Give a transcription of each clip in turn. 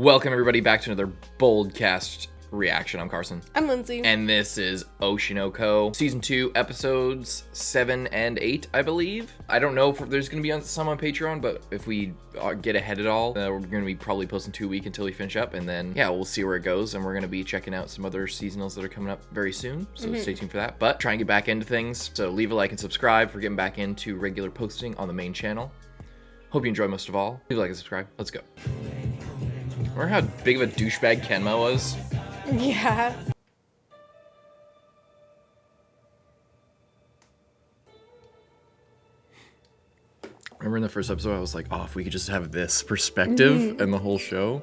Welcome everybody back to another BOLDcast reaction. I'm Carson. I'm Lindsay. And this is Oshino Season 2, Episodes 7 and 8, I believe. I don't know if there's going to be some on Patreon, but if we get ahead at all, we're going to be probably posting 2 a week until we finish up. And then, yeah, we'll see where it goes. And we're going to be checking out some other seasonals that are coming up very soon. So stay tuned for that. But try and get back into things. So leave a like and subscribe for getting back into regular posting on the main channel. Hope you enjoy most of all. Leave a like and subscribe. Let's go. Remember how big of a douchebag Kenma was? Yeah. Remember in the first episode, I was like, oh, if we could just have this perspective and the whole show.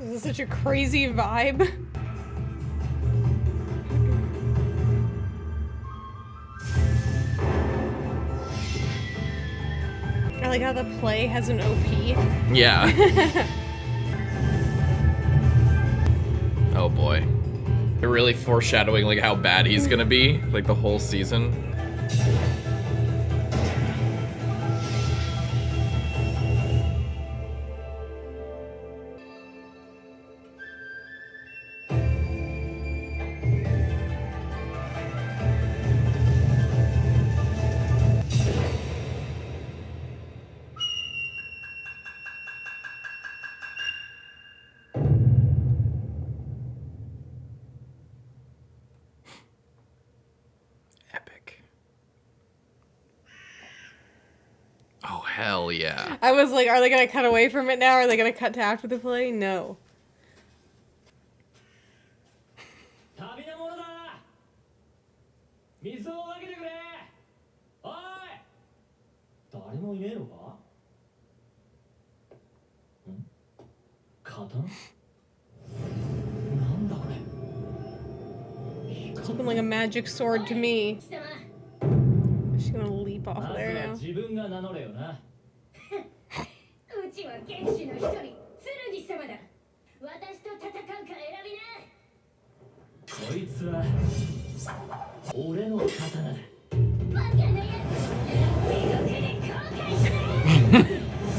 This is such a crazy vibe. I like how the play has an OP. Yeah. Oh boy. They're really foreshadowing like how bad he's gonna be, like the whole season. Oh, hell yeah. I was like, are they gonna cut away from it now? Are they gonna cut to after the play? No. It's looking like a magic sword to me. She's gonna leap off of there now. This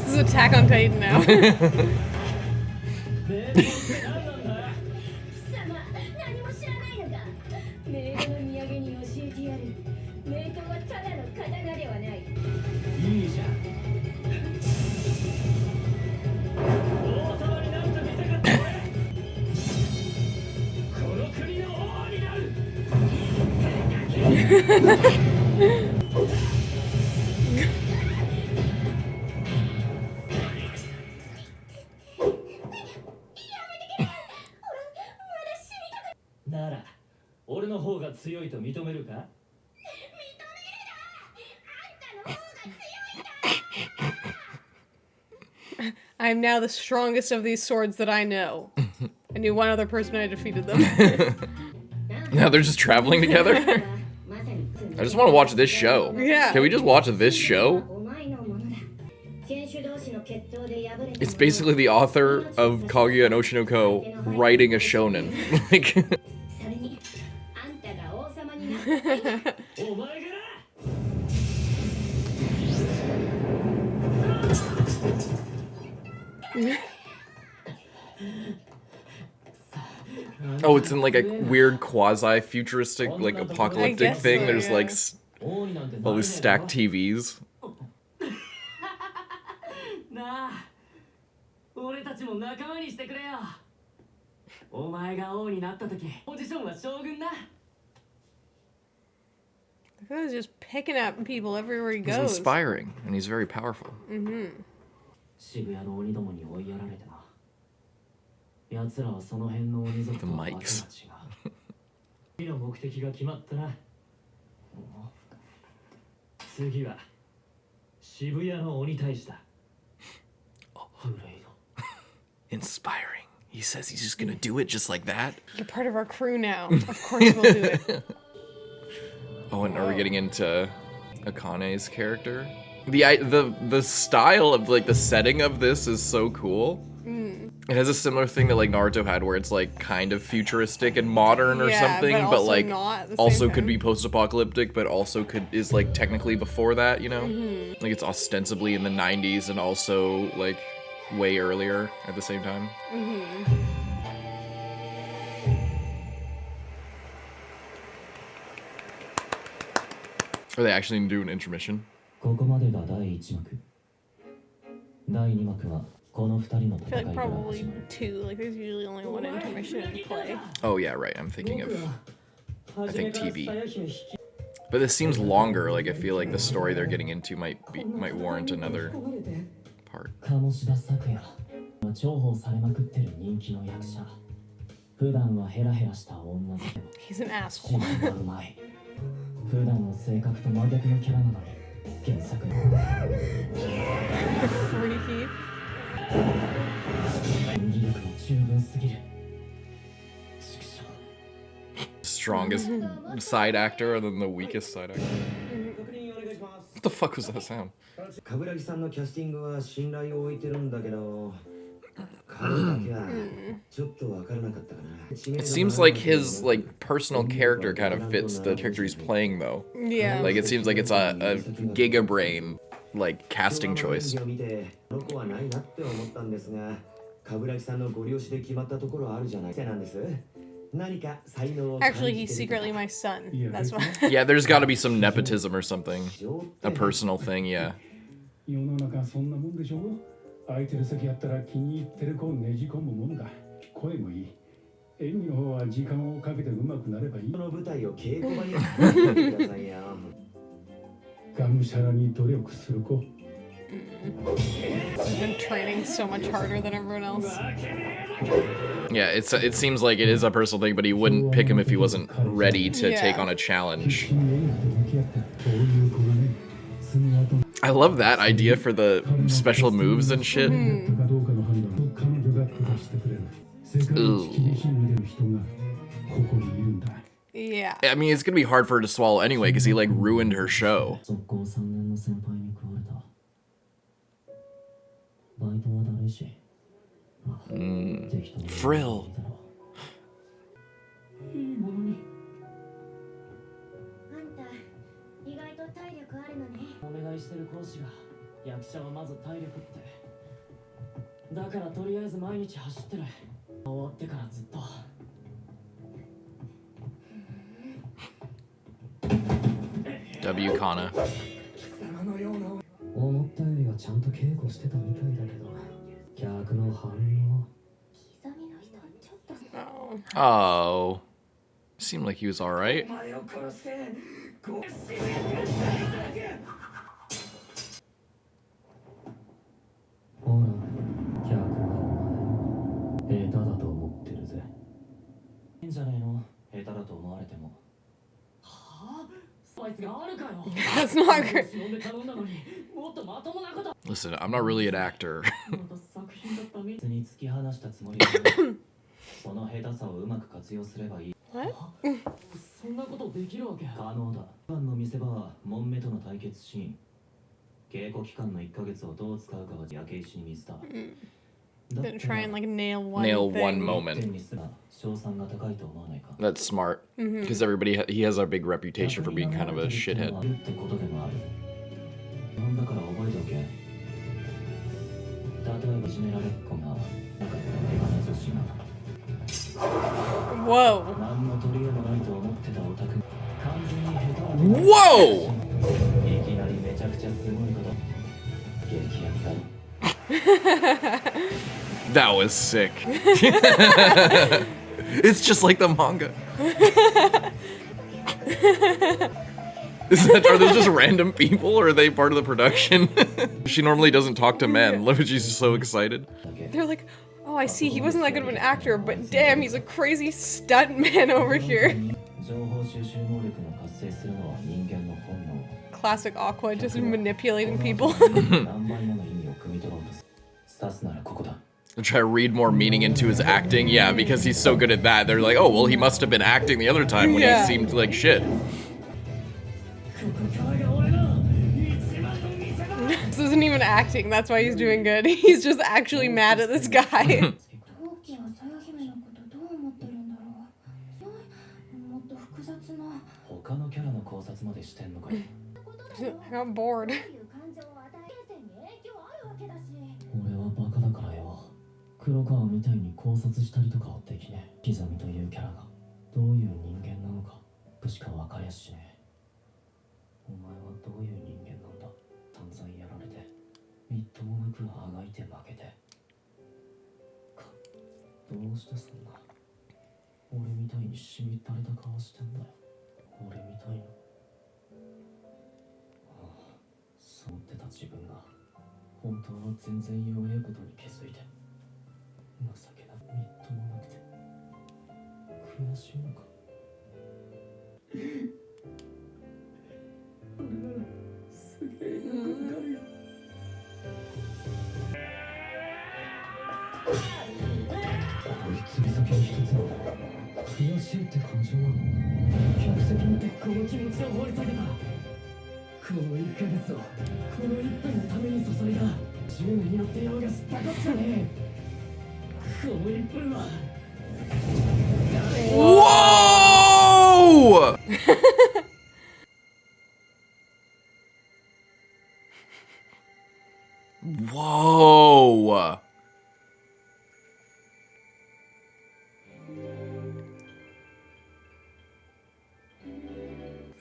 is Attack on Titan now. I'm now the strongest of these swords that I know. I knew one other person I defeated them. Now they're just traveling together? I just want to watch this show. Yeah. Can we just watch this show? It's basically the author of Kaguya and Oshinoko writing a shonen. Like... Oh, it's in like a weird quasi-futuristic, like apocalyptic thing. So, There's yeah. like all these stacked TVs. The guy's just picking up people everywhere he goes. He's inspiring, and he's very powerful. Mm-hmm. The mics. Inspiring. He says he's just gonna do it just like that. You're part of our crew now. Of course we'll do it. Oh, and are we getting into Akane's character? The style of like the setting of this is so cool. It has a similar thing that like Naruto had, where it's like kind of futuristic and modern or Yeah, something, but but also like not at the also same could time. be post-apocalyptic, but also is like technically before that, you know? Like it's ostensibly in the 90s and also like way earlier at the same time. Are they actually gonna do an intermission? ここまでが第1幕。第2幕はこの2人の I feel 戦 like いから probably 始まる。 two. Like there's usually only one intermission in play. Oh yeah, right. I'm thinking of, I think TV. But this seems longer. Like I feel like the story they're getting into might warrant another part. 鴨志田咲也は重宝されまくってる人気の役者。普段はヘラヘラした女好きでも He's an 芝 asshole. 居がうまい。普段の性格と真逆のキャラなのに原作の Freaky. 演技力も十分すぎる。畜生。 Strongest side actor and then the weakest side actor. What the fuck was that sound? 冠城さんのキャスティングは信頼を置いてるんだけど、彼だけはちょっとわからなかったかな。 It seems like his like personal character kind of fits the character he's playing though. Yeah. Like it seems like it's a giga brain like casting choice. 見てこの子はないなって思ったんですが、冠城さんのご利用しで決まったところあるじゃないなんです。何か才能を感じて Actually, る he's とか secretly my son. That's why. Yeah, there's got to be some nepotism or something. A personal thing, yeah. 世の中そんなもんでしょ。空いてる席やったら気に入ってる子をねじ込むもんだ。声もいい。演技の方は時間をかけて上手くなればいい。この舞台を稽古場にしてくださいよ。がむしゃらに努力する子。 He's been training so much harder than everyone else. Yeah, it seems like it is a personal thing, but he wouldn't pick him if he wasn't ready to Yeah. take on a challenge. 真に演技と向き合ってこういう子がね、爪痕 I love that idea for the special moves and shit. かどうかの判断を彼女が下してくれる。世界一厳しい目での人がここにいるんだ。 Yeah. I mean, it's gonna be hard for her to swallow anyway, because he like ruined her show. 速攻3年の先輩に食われた。バイトはだるいし。まあ適当に Frill. いいものに。あんた意外と体力あるのね。お願いしてる講師が役者はまず体力ってだからとりあえず毎日走ってる終わってからずっと W. Kana. 思ったよりはちゃんと稽古してたみたいだけど客の反応刻みの人ちょっと Oh. Oh. Seemed like he was alright. ほら客はお前を下手だと思ってるぜいいんじゃねえの下手だと思われてもはあスパイスがあるかよ That's not great. 呼んで頼んだのにもっとまともなこと Listen, I'm not really an actor. 作品だったみつに突き放したつもりだその下手さをうまく活用すればいい What? そんなことできるわけ可能だファンの見せ場はモンメとの対決シーン稽古期間の1ヶ月をどう使うかは焼け石に水だ Didn't try and like nail one Nail thing. one moment. 天にすら賞賛が高いと思わないか That's smart. Because he has a big reputation for being kind of a shithead. ってことでもあるなんだから覚えておけ例えばいじめられっ子がなかったメガネ女子が Whoa. 何の取り柄もないと思ってたオタク完全に下手な Whoa! いきなりめちゃくちゃすごいこと激アツだ That was sick. It's just like the manga. Are those just random people, or are they part of the production? She normally doesn't talk to men. Look, she's so excited. They're like, oh, I see. He wasn't that good of an actor, but damn, he's a crazy stunt man over here. 情報収集能力が活性するのは人間の本能 Classic Aqua, just manipulating people. 何倍もの意味を汲み取ろうとする指すならここだ Try to read more meaning into his acting. Yeah, because he's so good at that. They're like, oh, well, he must have been acting the other time when Yeah. he seemed like shit. This isn't even acting. That's why he's doing good. He's just actually mad at this guy. キはさや姫のことどう思ってるんだろう。もっと複雑な。他のキャラの考察までしてんのかよ。 I got bored. どういう感情を与えてに影響あるわけだし。俺はバカだからよ。黒川みたいに考察したりとかはできねえ。刻みというキャラがどういう人間なのかとしか分かりやしねえ。お前はどういう人間なんだ。散々やられてみっともなくあがいて負けてどうしてそんな俺みたいにしみったれた顔してんだよ。俺みたいな。ああ、そう思ってた自分が本当は全然弱いことに気づいて情けなみっともなくて悔しいのか。俺ならすげえよくわかるよ。こいつ先に一つの悔しいって感情は客席にてこの気持ちを掘り下げた。この1ヶ月をこの1分のために注いだ。10年やってようが知ったこっちゃねえ。この1分はWhoa! Whoa!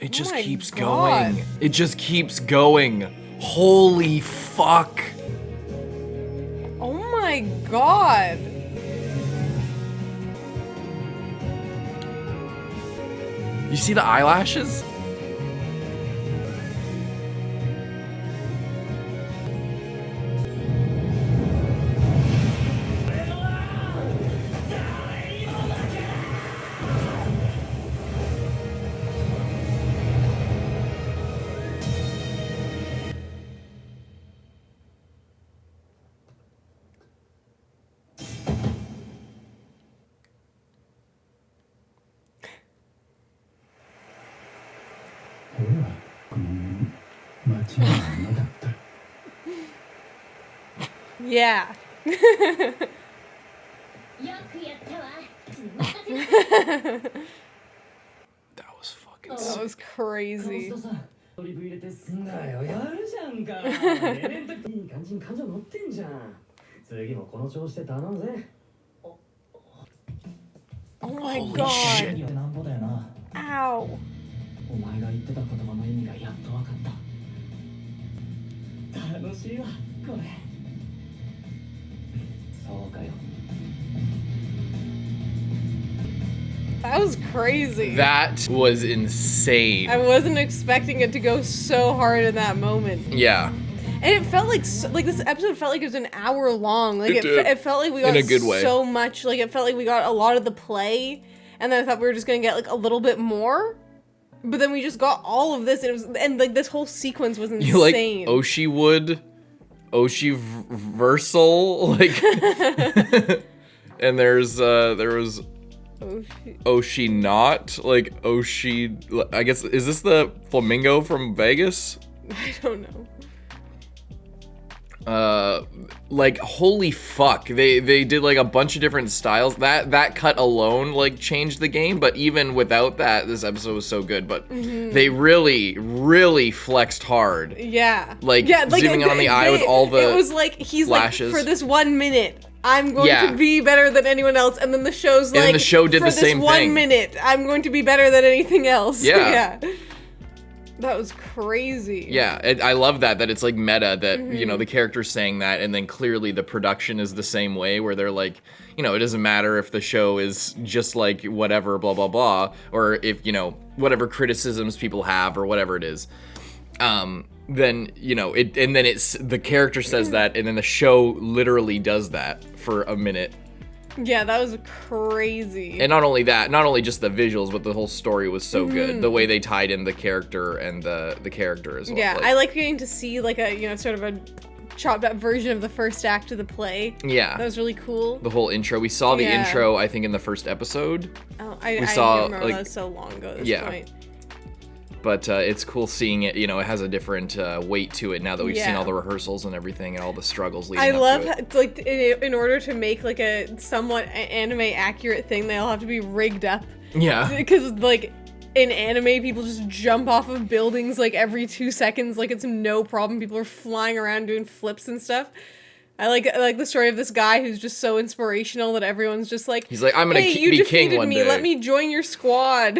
It just Oh my keeps God. going. It just keeps going. Holy fuck. Oh my god. You see the eyelashes? Yeah. よくやったわ。任せな。 That was fucking That sick. was crazy. ドリブ入れてすんだよ。やるじゃんか。レベントいい感じに感情乗ってんじゃん。次もこの調子で頼むぜ。 Oh my Holy god. shit. なんぼだよな。 Ow. お前が言ってた言葉の意味がやっと分かった。楽しいわ、これ。そうかよ。 That was crazy. That was insane. I wasn't expecting it to go so hard in that moment. Yeah. And it felt like this episode felt like it was an hour long. Like It did. it felt like we got In a good way. so much. Like it felt like we got a lot of the play, and then I thought we were just gonna get like a little bit more. But then we just got all of this, and it was like this whole sequence was insane. You like Oshi wood, Oshi versal, like, and there was Oshi not, like Oshi, I guess, is this the flamingo from Vegas? I don't know. Like holy fuck, they did like a bunch of different styles. That cut alone like changed the game, but even without that, this episode was so good. But they really flexed hard. Yeah. Like, yeah, zooming in on the eye with all the It was like he's flashes. like, for this 1 minute, I'm going Yeah. to be better than anyone else, and then the show's And like, then the show did for the same this 1 thing. minute, I'm going to be better than anything else. Yeah. Yeah. That was crazy. Yeah, I love that it's like meta that, you know, the character's saying that, and then clearly the production is the same way, where they're like, you know, it doesn't matter if the show is just like whatever, blah, blah, blah, or if, you know, whatever criticisms people have or whatever it is. Then, you know, and then it's, the character says that, and then the show literally does that for a minute. Yeah, that was crazy. And not only that, not only just the visuals, but the whole story was so good. The way they tied in the character and the character as well. Yeah, like, I like getting to see like a, you know, sort of a chopped up version of the first act of the play. Yeah. That was really cool. The whole intro. We saw the Yeah. intro, I think, in the first episode. Oh, I saw, remember like- that was so long ago at this Yeah. point. But it's cool seeing it, you know, it has a different weight to it now that we've seen all the rehearsals and everything and all the struggles leading up to it. I love, like, in order to make, like, a somewhat anime accurate thing, they all have to be rigged up. Yeah. Because, like, in anime, people just jump off of buildings, like, every 2 seconds, like, it's no problem. People are flying around doing flips and stuff. I like the story of this guy who's just so inspirational that everyone's just like, he's like, I'm gonna hey, be king one me. day. Let me join your squad.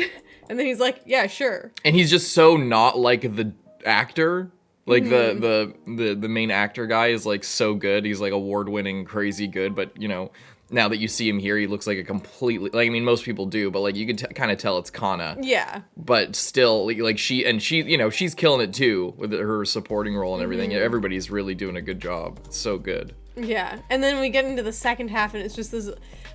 And then he's like, yeah, sure. And he's just so not like the actor. Like the main actor guy is like so good. He's like award-winning, crazy good. But you know, now that you see him here, he looks like a completely, like, I mean, most people do, but like you can kind of tell it's Kana. Yeah. But still, like she, you know, she's killing it too with her supporting role and everything. Everybody's really doing a good job. It's so good. Yeah. And then we get into the second half and it's just this,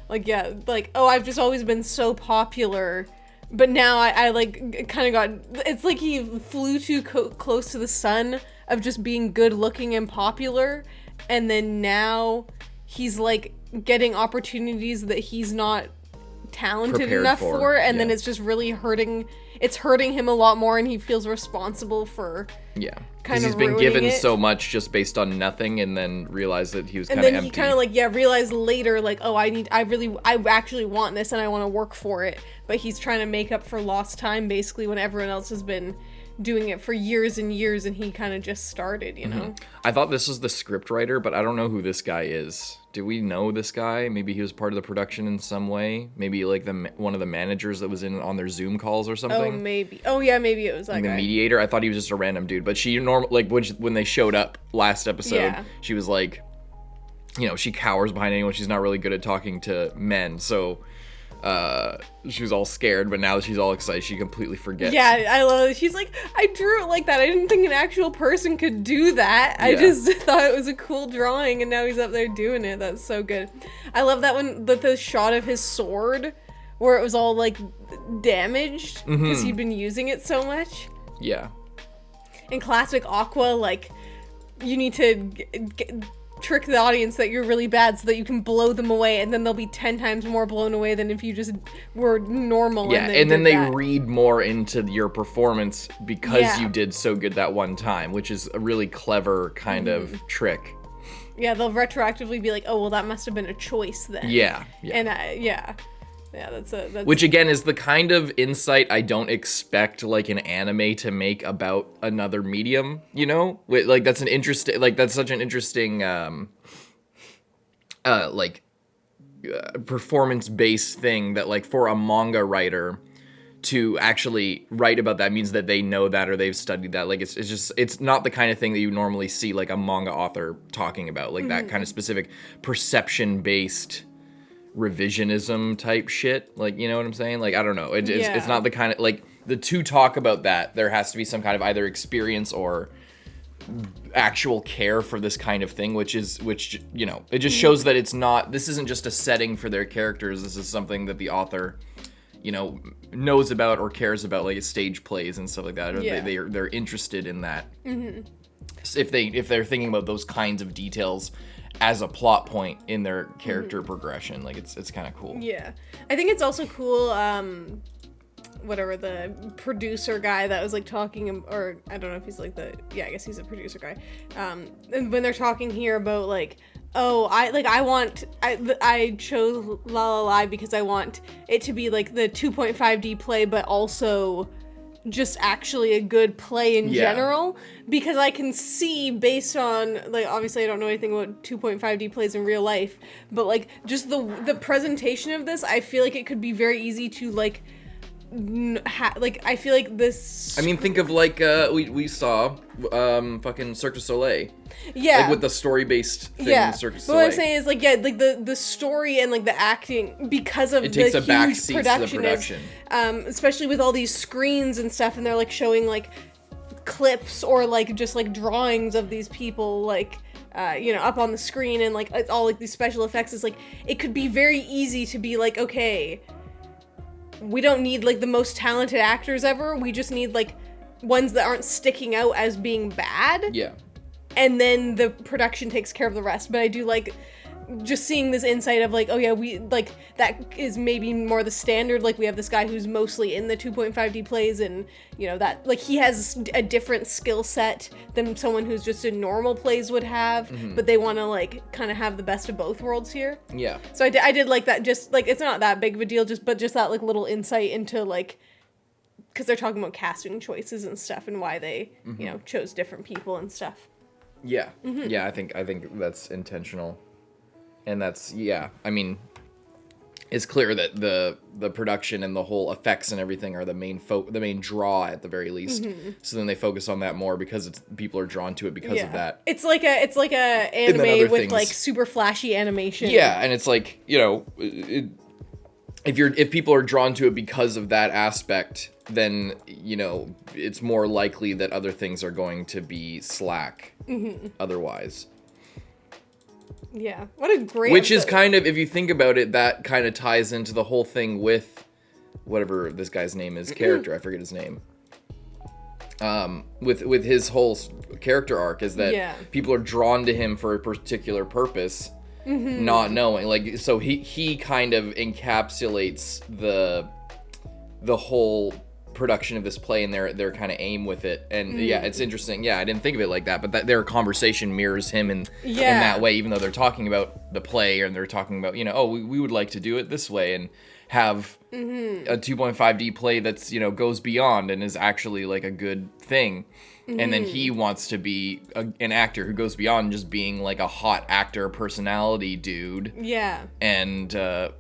like, yeah, like, oh, I've just always been so popular. But now I like, kind of got, it's like he flew too close to the sun of just being good looking and popular. And then now he's like getting opportunities that he's not talented Prepared enough for. And then yeah. it's just really hurting him a lot more and he feels responsible for because he's been given so much just based on nothing and then realized that he was kind of empty. And then he kind of like, realized later like, oh, I actually want this and I want to work for it. But he's trying to make up for lost time basically when everyone else has been doing it for years and years and he kind of just started, you know? I thought this was the script writer, but I don't know who this guy is. Do we know this guy? Maybe he was part of the production in some way. Maybe like one of the managers that was on their Zoom calls or something. Oh, maybe. Oh, yeah, maybe it was that guy. The mediator. I thought he was just a random dude, but she like when they showed up last episode, she was like, you know, she cowers behind anyone. She's not really good at talking to men, so she was all scared, but now that she's all excited, she completely forgets. Yeah, I love it. She's like, I drew it like that. I didn't think an actual person could do that. I just thought it was a cool drawing, and now he's up there doing it. That's so good. I love that one, the shot of his sword, where it was all, like, damaged, because he'd been using it so much. Yeah. In classic Aqua, like, you need to trick the audience that you're really bad so that you can blow them away, and then they'll be 10 times more blown away than if you just were normal. Yeah, and then they read more into your performance because you did so good that one time, which is a really clever kind of trick. Yeah, they'll retroactively be like, oh, well, that must have been a choice then. Yeah. And that's which again is the kind of insight I don't expect like an anime to make about another medium, you know? Like that's such an interesting performance-based thing that like for a manga writer to actually write about that means that they know that or they've studied that. Like it's not the kind of thing that you normally see like a manga author talking about, like that kind of specific perception-based revisionism type shit, like, you know what I'm saying? Like, I don't know, it's not the kind of, like, to talk about that, there has to be some kind of either experience or actual care for this kind of thing, which you know, it just shows that this isn't just a setting for their characters, this is something that the author, you know, knows about or cares about, like stage plays and stuff like that, or they're interested in that. If they're thinking about those kinds of details as a plot point in their character progression, like it's kind of cool. Yeah, I think it's also cool. Whatever, the producer guy that was like talking, or I don't know if he's like I guess he's a producer guy. And when they're talking here about like, oh, I chose La La La because I want it to be like the 2.5D play, but also just actually a good play in general, because I can see based on, like, obviously I don't know anything about 2.5D plays in real life, but like just the presentation of this, I feel like it could be very easy to like I feel like this, I mean, think of like we saw fucking Cirque du Soleil, like with the story based thing, Cirque du Soleil. But what I'm saying is like like the story and like the acting, because of it takes the a back huge seat to the production, especially with all these screens and stuff, and they're like showing like clips or like just like drawings of these people like you know, up on the screen, and like it's all like these special effects. It's like it could be very easy to be like, okay, we don't need like the most talented actors ever, we just need like ones that aren't sticking out as being bad, and then the production takes care of the rest. But I do like just seeing this insight of like, oh yeah, we like that is maybe more the standard. Like we have this guy who's mostly in the 2.5D plays, and you know that like he has a different skill set than someone who's just in normal plays would have, but they want to like kind of have the best of both worlds here. Yeah. So I did like that. Just like it's not that big of a deal, just that like little insight into like, because they're talking about casting choices and stuff and why they you know chose different people and stuff. Yeah. Yeah, I think that's intentional. And that's, yeah, I mean, it's clear that the production and the whole effects and everything are the main draw at the very least. So then they focus on that more because people are drawn to it because of that. It's like a anime with like super flashy animation. Yeah, and it's like, you know, if people are drawn to it because of that aspect, then, you know, it's more likely that other things are going to be slack otherwise. Yeah, what a great Which is episode. kind of, if you think about it, that kind of ties into the whole thing with whatever this guy's name is, character, I forget his name. With his whole character arc is that people are drawn to him for a particular purpose, not knowing. Like, so he kind of encapsulates the whole production of this play and their kind of aim with it, and yeah, it's interesting. Yeah, I didn't think of it like that, but their conversation mirrors him in that way, even though they're talking about the play and they're talking about, you know, oh, we would like to do it this way and have a 2.5D play that's, you know, goes beyond and is actually like a good thing. And then he wants to be an actor who goes beyond just being like a hot actor personality dude. Yeah. And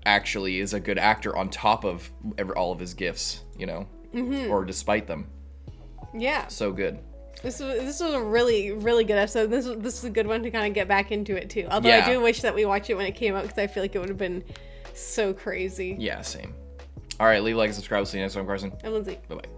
actually is a good actor on top of all of his gifts, you know. Or despite them. Yeah. So good. This was a really, really good episode. This is a good one to kind of get back into it too. Although I do wish that we watched it when it came out, because I feel like it would have been so crazy. Yeah, same. All right, leave a like and subscribe. See you next time, Carson. I'm Lindsay. Bye-bye.